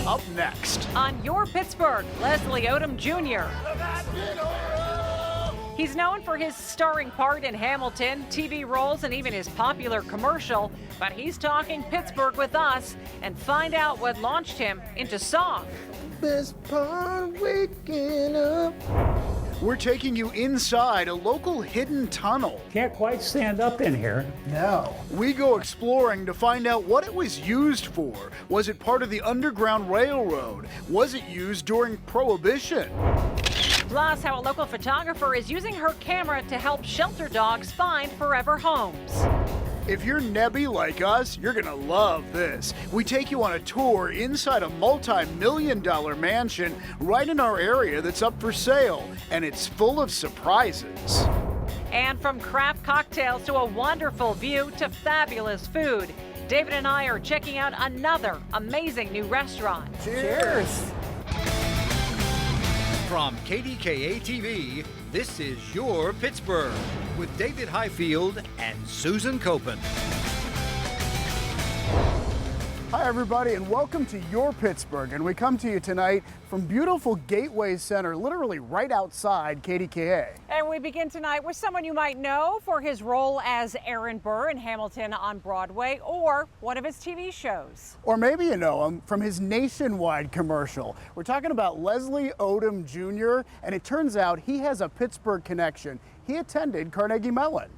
Up next. On Your Pittsburgh, Leslie Odom Jr. He's known for his starring part in Hamilton, TV roles, and even his popular commercial. But he's talking Pittsburgh with us and find out what launched him into song. Best part waking up. We're taking you inside a local hidden tunnel. Can't quite stand up in here. No. We go exploring to find out what it was used for. Was it part of the Underground Railroad? Was it used during Prohibition? Plus, how a local photographer is using her camera to help shelter dogs find forever homes. If you're nebby like us, you're gonna love this. We take you on a tour inside a multi-million-dollar mansion right in our area that's up for sale, and it's full of surprises. And from craft cocktails to a wonderful view to fabulous food, David and I are checking out another amazing new restaurant. Cheers. From KDKA-TV, this is Your Pittsburgh with David Highfield and Susan Copen. Hi everybody, and welcome to Your Pittsburgh. And we come to you tonight from beautiful Gateway Center, literally right outside KDKA. And we begin tonight with someone you might know for his role as Aaron Burr in Hamilton on Broadway, or one of his TV shows. Or maybe you know him from his nationwide commercial. We're talking about Leslie Odom Jr., and it turns out he has a Pittsburgh connection. He attended Carnegie Mellon.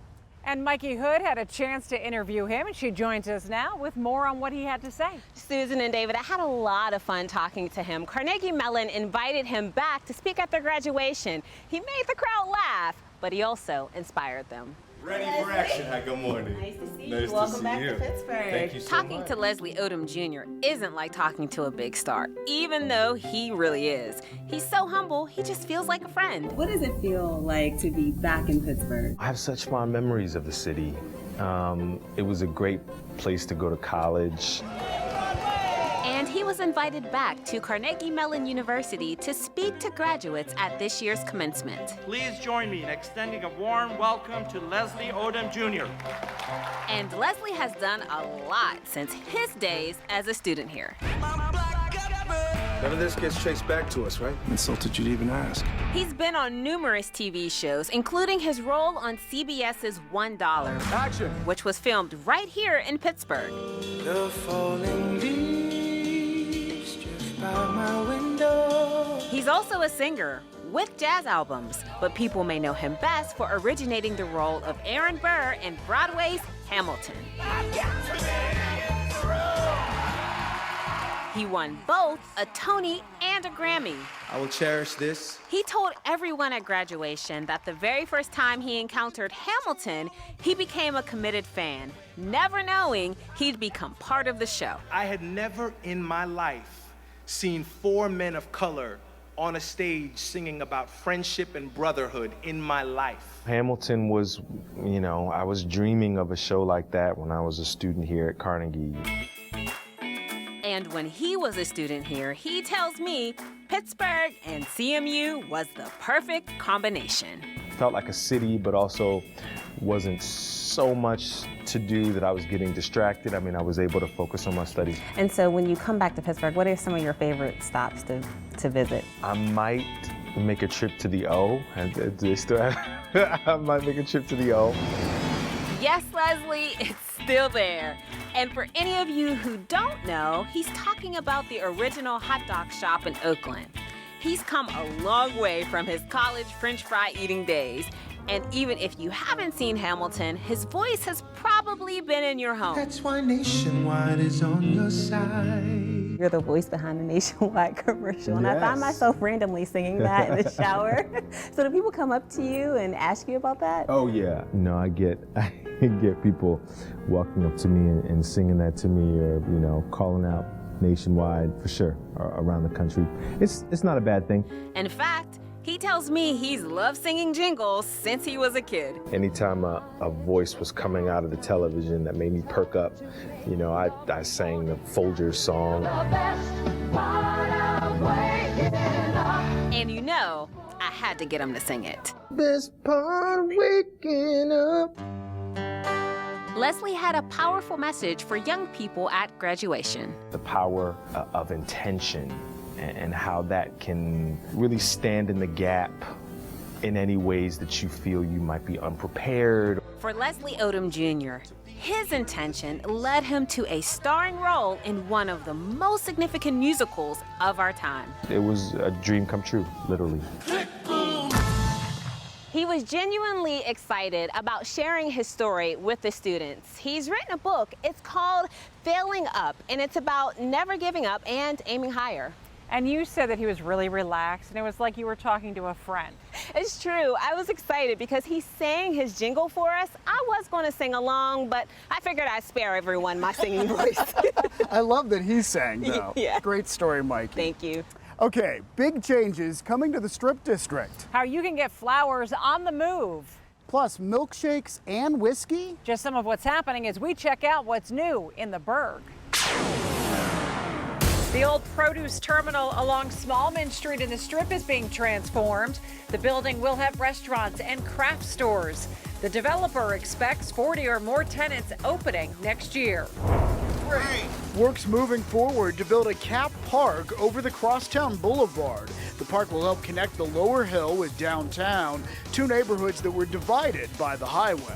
And Mikey Hood had a chance to interview him, and she joins us now with more on what he had to say. Susan and David, I had a lot of fun talking to him. Carnegie Mellon invited him back to speak at their graduation. He made the crowd laugh, but he also inspired them. Ready for action. Hi, good morning. Nice to see you. Nice Welcome to see back you. to Pittsburgh. Thank you so Talking much. to Leslie Odom Jr. isn't like talking to a big star, even though he really is. He's so humble, he just feels like a friend. What does it feel like to be back in Pittsburgh? I have such fond memories of the city. It was a great place to go to college. And he was invited back to Carnegie Mellon University to speak to graduates at this year's commencement. Please join me in extending a warm welcome to Leslie Odom Jr. And Leslie has done a lot since his days as a student here. None of this gets traced back to us, right? Insulted you to even ask. He's been on numerous TV shows, including his role on CBS's $1, Action. which was filmed right here in Pittsburgh. The falling leaves drift by my window. He's also a singer with jazz albums, but people may know him best for originating the role of Aaron Burr in Broadway's Hamilton. He won both a Tony and a Grammy. I will cherish this. He told everyone at graduation that the very first time he encountered Hamilton, he became a committed fan, never knowing he'd become part of the show. I had never in my life seen 4 men of color on a stage singing about friendship and brotherhood in my life. Hamilton was, I was dreaming of a show like that when I was a student here at Carnegie. And when he was a student here, he tells me Pittsburgh and CMU was the perfect combination. Felt like a city, but also wasn't so much to do that I was getting distracted. I mean, I was able to focus on my studies. And so when you come back to Pittsburgh, what are some of your favorite stops to visit? I might make a trip to the O. And do they still have? I might make a trip to the O. Yes, Leslie, it's still there. And for any of you who don't know, he's talking about the original hot dog shop in Oakland. He's come a long way from his college French fry eating days. And even if you haven't seen Hamilton, his voice has probably been in your home. That's why Nationwide is on your side. You're the voice behind the Nationwide commercial, and I find myself randomly singing that in the shower. So do people come up to you and ask you about that? Oh yeah. I get people walking up to me and singing that to me, or calling out Nationwide for sure, around the country. It's not a bad thing. In fact, he tells me he's loved singing jingles since he was a kid. Anytime a voice was coming out of the television that made me perk up, I sang the Folgers song. And I had to get him to sing it. Best part waking up. Leslie had a powerful message for young people at graduation. The power of intention and how that can really stand in the gap in any ways that you feel you might be unprepared. For Leslie Odom Jr., his intention led him to a starring role in one of the most significant musicals of our time. It was a dream come true, literally. He was genuinely excited about sharing his story with the students. He's written a book. It's called Failing Up, and it's about never giving up and aiming higher. And you said that he was really relaxed, and it was like you were talking to a friend. It's true. I was excited because he sang his jingle for us. I was going to sing along, but I figured I'd spare everyone my singing voice. I love that he sang, though. Yeah. Great story, Mikey. Thank you. Okay, big changes coming to the Strip District. How you can get flowers on the move. Plus milkshakes and whiskey. Just some of what's happening as we check out what's new in the Burgh. The old produce terminal along Smallman Street in the Strip is being transformed. The building will have restaurants and craft stores. The developer expects 40 or more tenants opening next year. Work's moving forward to build a cap park over the Crosstown Boulevard. The park will help connect the lower hill with downtown, two neighborhoods that were divided by the highway.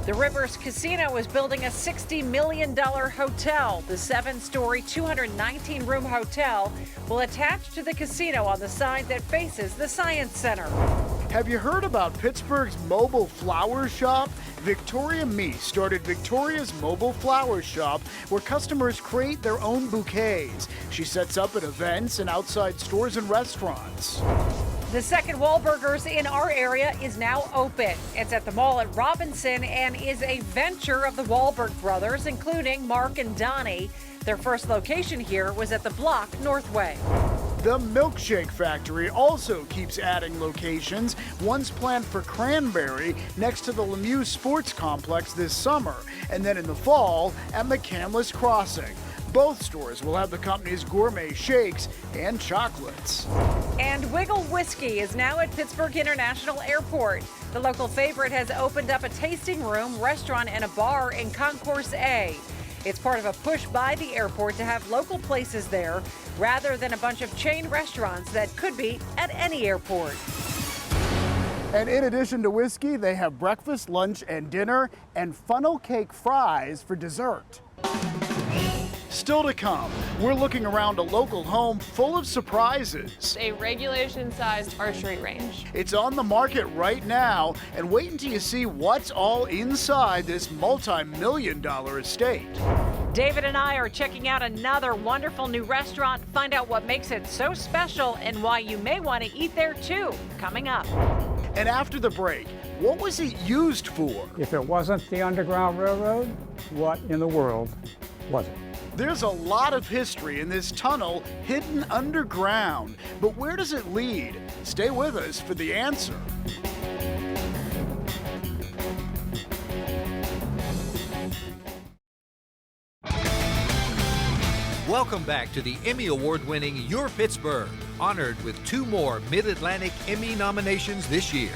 The Rivers Casino is building a $60 million hotel. The 7-story, 219-room hotel will attach to the casino on the side that faces the Science Center. Have you heard about Pittsburgh's mobile flower shop? Victoria Mee started Victoria's Mobile Flower Shop, where customers create their own bouquets. She sets up at events and outside stores and restaurants. The second Wahlburgers in our area is now open. It's at the mall at Robinson and is a venture of the Wahlberg brothers, including Mark and Donnie. Their first location here was at the Block Northway. The Milkshake Factory also keeps adding locations. One's planned for Cranberry next to the Lemieux Sports Complex this summer, and then in the fall at McCandless Crossing. Both stores will have the company's gourmet shakes and chocolates. And Wiggle Whiskey is now at Pittsburgh International Airport. The local favorite has opened up a tasting room, restaurant, and a bar in Concourse A. It's part of a push by the airport to have local places there rather than a bunch of chain restaurants that could be at any airport. And in addition to whiskey, they have breakfast, lunch, and dinner, and funnel cake fries for dessert. Still to come, we're looking around a local home full of surprises. A regulation-sized archery range. It's on the market right now, and wait until you see what's all inside this multi-million-dollar estate. David and I are checking out another wonderful new restaurant, find out what makes it so special and why you may want to eat there too, coming up. And after the break, what was it used for? If it wasn't the Underground Railroad, what in the world was it? There's a lot of history in this tunnel hidden underground, but where does it lead? Stay with us for the answer. Welcome back to the Emmy Award-winning Your Pittsburgh, honored with 2 more Mid-Atlantic Emmy nominations this year.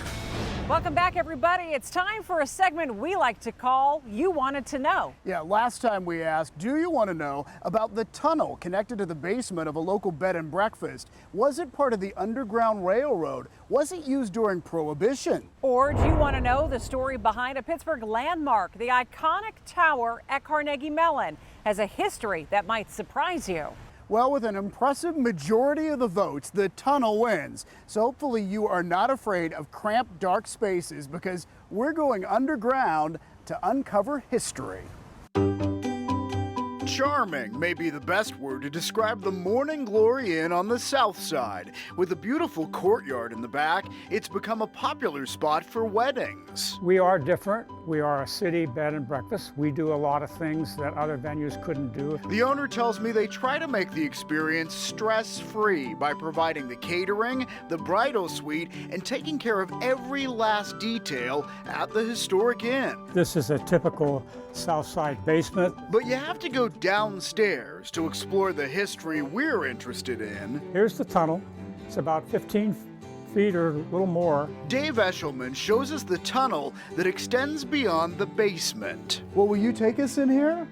Welcome back, everybody. It's time for a segment we like to call You Wanted to Know. Yeah, last time we asked, do you want to know about the tunnel connected to the basement of a local bed and breakfast? Was it part of the Underground Railroad? Was it used during Prohibition? Or do you want to know the story behind a Pittsburgh landmark? The iconic tower at Carnegie Mellon has a history that might surprise you. Well, with an impressive majority of the votes, the tunnel wins. So hopefully you are not afraid of cramped, dark spaces, because we're going underground to uncover history. Charming may be the best word to describe the Morning Glory Inn on the south side. With a beautiful courtyard in the back, it's become a popular spot for weddings. We are different. We are a city bed and breakfast. We do a lot of things that other venues couldn't do. The owner tells me they try to make the experience stress-free by providing the catering, the bridal suite, and taking care of every last detail at the historic inn. This is a typical south side basement. But you have to go downstairs to explore the history we're interested in. Here's the tunnel. It's about 15 feet or a little more. Dave Eshelman shows us the tunnel that extends beyond the basement. Well, will you take us in here?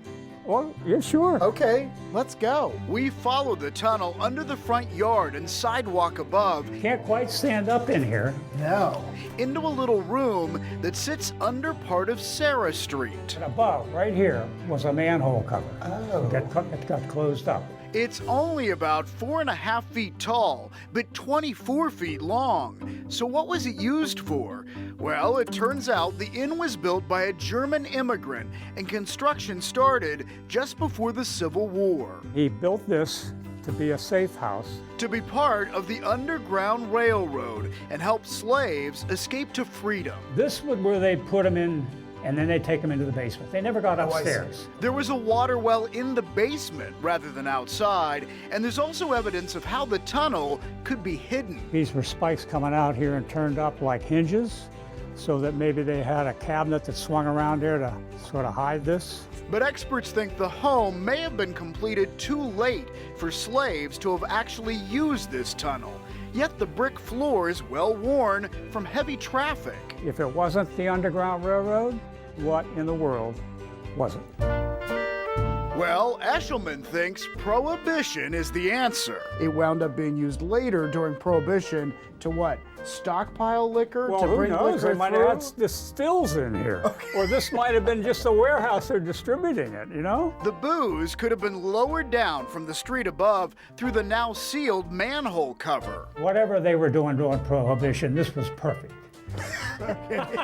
Oh, yeah, sure. Okay, let's go. We follow the tunnel under the front yard and sidewalk above. Can't quite stand up in here. No. Into a little room that sits under part of Sarah Street. And above, right here, was a manhole cover. Oh. It got closed up. It's only about 4.5 feet tall, but 24 feet long. So what was it used for? Well, it turns out the inn was built by a German immigrant, and construction started just before the Civil War. He built this to be a safe house. To be part of the Underground Railroad and help slaves escape to freedom. This was where they put them in, and then they take them into the basement. They never got upstairs. There was a water well in the basement rather than outside, and there's also evidence of how the tunnel could be hidden. These were spikes coming out here and turned up like hinges, so that maybe they had a cabinet that swung around there to sort of hide this. But experts think the home may have been completed too late for slaves to have actually used this tunnel. Yet the brick floor is well worn from heavy traffic. If it wasn't the Underground Railroad, what in the world was it? Well, Eshelman thinks prohibition is the answer. It wound up being used later during Prohibition to what? Stockpile liquor? Well, to who bring knows? They liquor might through? have had distills in here. Or this might have been just a warehouse they're distributing it, you know? The booze could have been lowered down from the street above through the now sealed manhole cover. Whatever they were doing during Prohibition, this was perfect.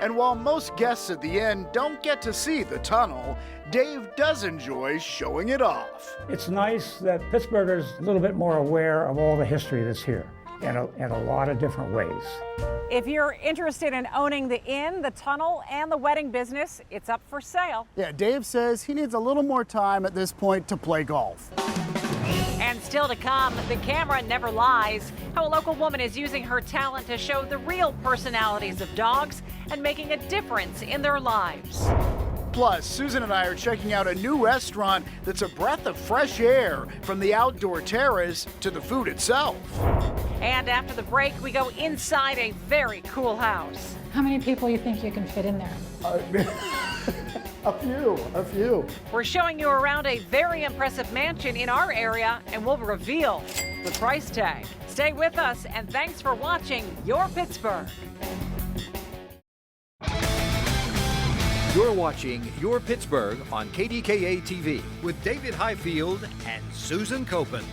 And while most guests at the inn don't get to see the tunnel, Dave does enjoy showing it off. It's nice that Pittsburghers are a little bit more aware of all the history that's here in a lot of different ways. If you're interested in owning the inn, the tunnel, and the wedding business, it's up for sale. Yeah, Dave says he needs a little more time at this point to play golf. And still to come, the camera never lies. How a local woman is using her talent to show the real personalities of dogs and making a difference in their lives. Plus, Susan and I are checking out a new restaurant that's a breath of fresh air, from the outdoor terrace to the food itself. And after the break, we go inside a very cool house. How many people you think you can fit in there? A few. We're showing you around a very impressive mansion in our area, and we'll reveal the price tag. Stay with us, and thanks for watching Your Pittsburgh. You're watching Your Pittsburgh on KDKA-TV with David Highfield and Susan Copen.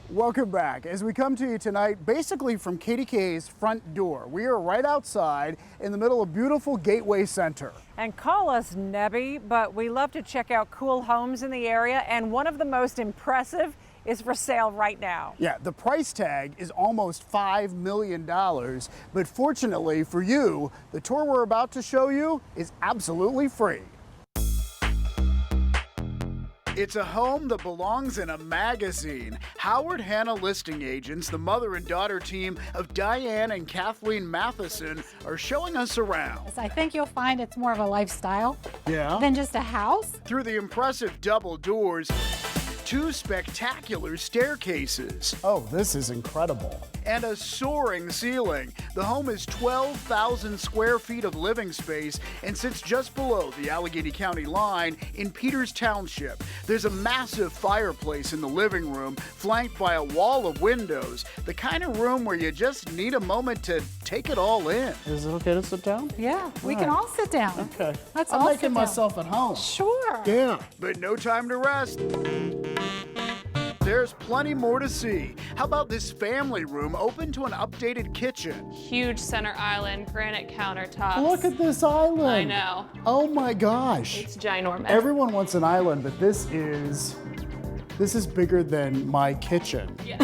Welcome back. As we come to you tonight, basically from KDKA's front door, we are right outside in the middle of beautiful Gateway Center. And call us Nebby, but we love to check out cool homes in the area, and one of the most impressive is for sale right now. Yeah, the price tag is almost $5 million, but fortunately for you, the tour we're about to show you is absolutely free. It's a home that belongs in a magazine. Howard Hanna listing agents, the mother and daughter team of Diane and Kathleen Matheson, are showing us around. I think you'll find it's more of a lifestyle Yeah. than just a house. Through the impressive double doors, 2 spectacular staircases, Oh, this is incredible. and a soaring ceiling. The home is 12,000 square feet of living space and sits just below the Allegheny County line in Peters Township. There's a massive fireplace in the living room, flanked by a wall of windows, the kind of room where you just need a moment to take it all in. Is it okay to sit down? Yeah, we can all sit down. Okay. Let's I'm all making sit down. myself at home. Sure. Yeah. But no time to rest. There's plenty more to see. How about this family room open to an updated kitchen? Huge center island, granite countertops. Look at this island. I know. Oh my gosh. It's ginormous. Everyone wants an island, but this is bigger than my kitchen. Yeah.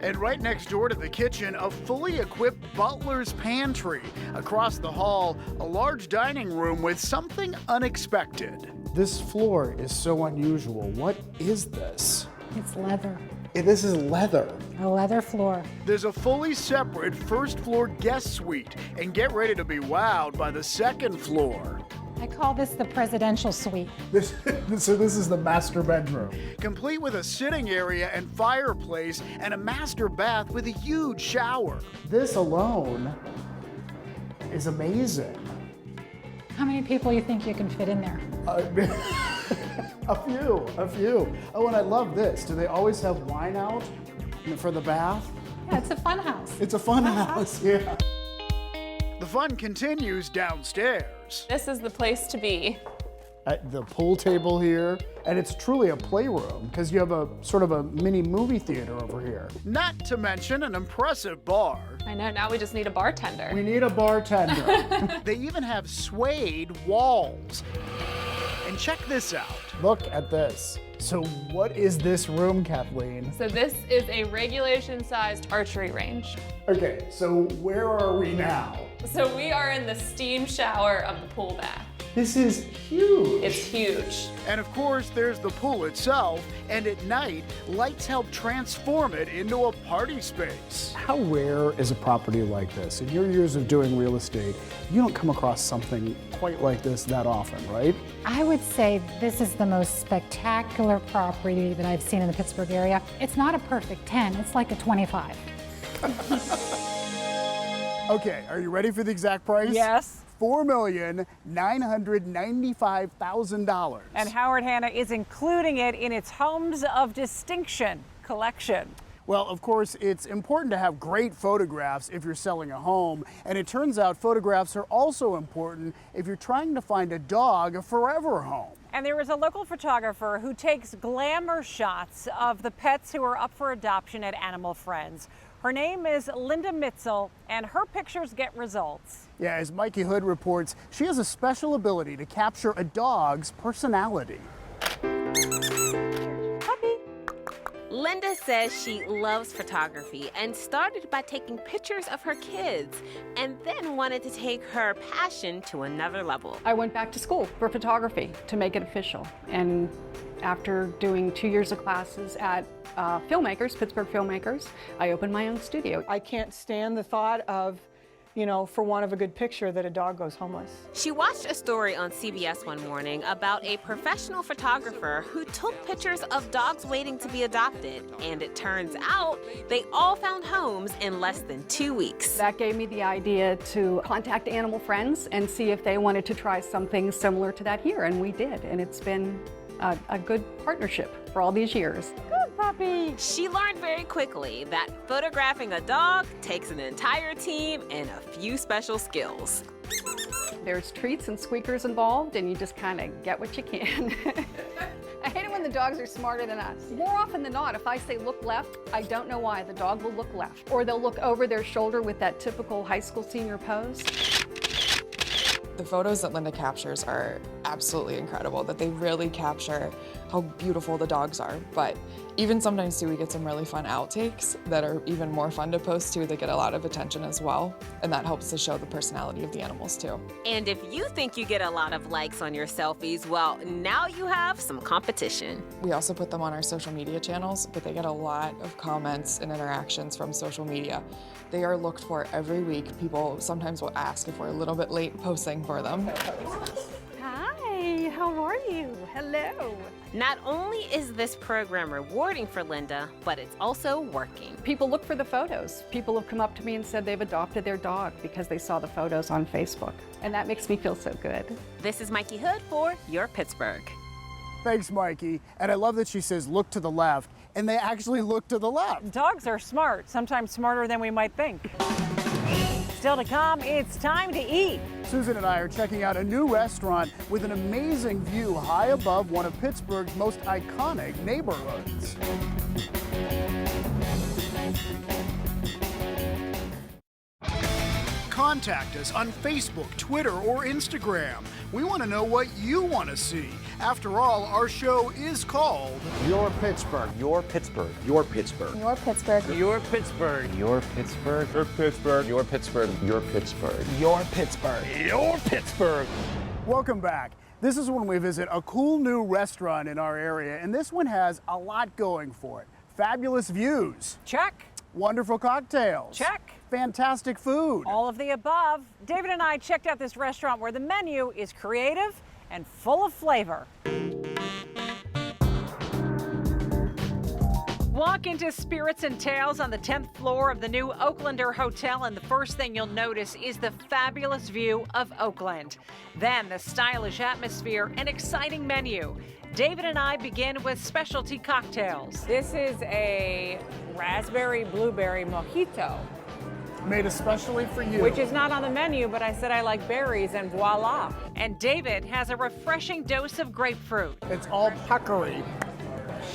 And right next door to the kitchen, a fully equipped butler's pantry. Across the hall, a large dining room with something unexpected. This floor is so unusual. What is this? It's leather. This is leather. A leather floor. There's a fully separate first floor guest suite, and get ready to be wowed by the second floor. I call this the presidential suite. So this is the master bedroom. Complete with a sitting area and fireplace and a master bath with a huge shower. This alone is amazing. How many people you think you can fit in there? A few. Oh, and I love this. Do they always have wine out for the bath? Yeah, it's a fun house. It's a fun house, yeah. The fun continues downstairs. This is the place to be. At the pool table here, and it's truly a playroom because you have a sort of a mini movie theater over here. Not to mention an impressive bar. I know, now we just need a bartender. We need a bartender. They even have suede walls. And check this out. Look at this. So what is this room, Kathleen? So this is a regulation-sized archery range. Okay, so where are we now? So we are in the steam shower of the pool bath. This is huge. It's huge. And of course, there's the pool itself, and at night, lights help transform it into a party space. How rare is a property like this? In your years of doing real estate, you don't come across something quite like this that often, right? I would say this is the most spectacular property that I've seen in the Pittsburgh area. It's not a perfect 10, it's like a 25. Okay, are you ready for the exact price? Yes. $4,995,000. And Howard Hanna is including it in its Homes of Distinction collection. Well, of course, it's important to have great photographs if you're selling a home, and it turns out photographs are also important if you're trying to find a dog a forever home. And there is a local photographer who takes glamour shots of the pets who are up for adoption at Animal Friends. Her name is Linda Mitzel, and her pictures get results. Yeah, as Mikey Hood reports, she has a special ability to capture a dog's personality. Linda says she loves photography and started by taking pictures of her kids and then wanted to take her passion to another level. I went back to school for photography to make it official. And after doing 2 years of classes at filmmakers, Pittsburgh filmmakers, I opened my own studio. I can't stand the thought of, for want of a good picture, that a dog goes homeless. She watched a story on CBS one morning about a professional photographer who took pictures of dogs waiting to be adopted. And it turns out they all found homes in less than 2 weeks. That gave me the idea to contact Animal Friends and see if they wanted to try something similar to that here, and we did. And it's been a good partnership for all these years. Good puppy! She learned very quickly that photographing a dog takes an entire team and a few special skills. There's treats and squeakers involved, and you just kind of get what you can. I hate it when the dogs are smarter than us. More often than not, if I say look left, I don't know why, the dog will look left. Or they'll look over their shoulder with that typical high school senior pose. The photos that Linda captures are absolutely incredible, that they really capture how beautiful the dogs are. But even sometimes too, we get some really fun outtakes that are even more fun to post too. They get a lot of attention as well. And that helps to show the personality of the animals too. And if you think you get a lot of likes on your selfies, well, now you have some competition. We also put them on our social media channels, but they get a lot of comments and interactions from social media. They are looked for every week. People sometimes will ask if we're a little bit late posting for them. Hi, how are you? Hello. Not only is this program rewarding for Linda, but it's also working. People look for the photos. People have come up to me and said they've adopted their dog because they saw the photos on Facebook. And that makes me feel so good. This is Mikey Hood for Your Pittsburgh. Thanks, Mikey. And I love that she says look to the left, and they actually look to the left. Dogs are smart, sometimes smarter than we might think. Still to come, it's time to eat. Susan and I are checking out a new restaurant with an amazing view high above one of Pittsburgh's most iconic neighborhoods. Contact us on Facebook, Twitter, or Instagram. We want to know what you want to see. After all, our show is called Your Pittsburgh. Your Pittsburgh. Your Pittsburgh. Your Pittsburgh. Your Pittsburgh. Your Pittsburgh. Your Pittsburgh. Your Pittsburgh. Your Pittsburgh. Your Pittsburgh. Your Pittsburgh. Welcome back. This is when we visit a cool new restaurant in our area, and this one has a lot going for it. Fabulous views. Check. Wonderful cocktails. Check. Fantastic food. All of the above. David and I checked out this restaurant where the menu is creative and full of flavor. Walk into Spirits and Tales on the 10th floor of the new Oaklander Hotel, and the first thing you'll notice is the fabulous view of Oakland. Then the stylish atmosphere and exciting menu. David and I begin with specialty cocktails. This is a raspberry blueberry mojito. Made especially for you. Which is not on the menu, but I said I like berries, and voila. And David has a refreshing dose of grapefruit. It's all puckery.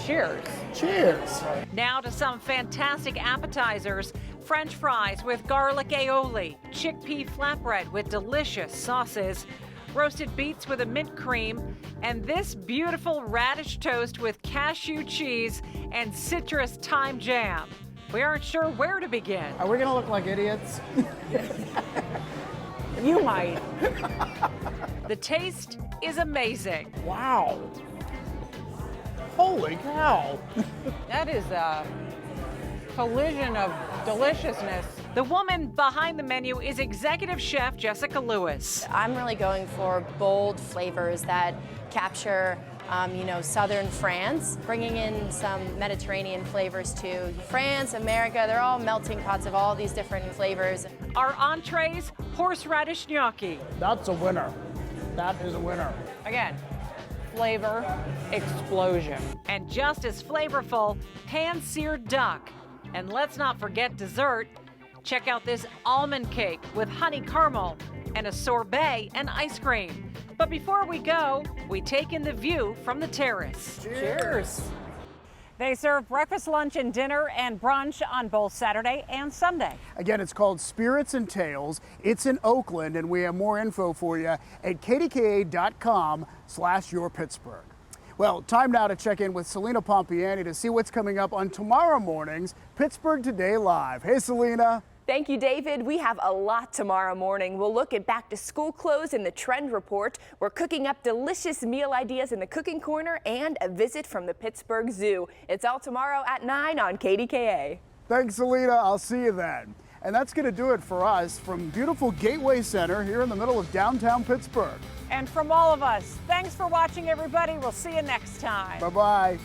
Cheers. Cheers. Now to some fantastic appetizers. French fries with garlic aioli, chickpea flatbread with delicious sauces, roasted beets with a mint cream, and this beautiful radish toast with cashew cheese and citrus thyme jam. We aren't sure where to begin. Are we gonna look like idiots? You might. The taste is amazing. Wow. Holy cow. That is a collision of deliciousness. The woman behind the menu is executive chef Jessica Lewis. I'm really going for bold flavors that capture, southern France, bringing in some Mediterranean flavors too. France, America, they're all melting pots of all these different flavors. Our entrees, horseradish gnocchi. That's a winner. That is a winner. Again, flavor explosion. And just as flavorful, pan-seared duck. And let's not forget dessert. Check out this almond cake with honey caramel and a sorbet and ice cream. But before we go, we take in the view from the terrace. Cheers. They serve breakfast, lunch, and dinner and brunch on both Saturday and Sunday. Again, it's called Spirits and Tales. It's in Oakland, and we have more info for you at KDKA.com/YourPittsburgh. Well, time now to check in with Selena Pompiani to see what's coming up on tomorrow morning's Pittsburgh Today Live. Hey, Selena. Thank you, David. We have a lot tomorrow morning. We'll look at back to school clothes in the trend report. We're cooking up delicious meal ideas in the cooking corner and a visit from the Pittsburgh Zoo. It's all tomorrow at 9 on KDKA. Thanks, Selena. I'll see you then. And that's going to do it for us from beautiful Gateway Center here in the middle of downtown Pittsburgh. And from all of us, thanks for watching, everybody. We'll see you next time. Bye-bye.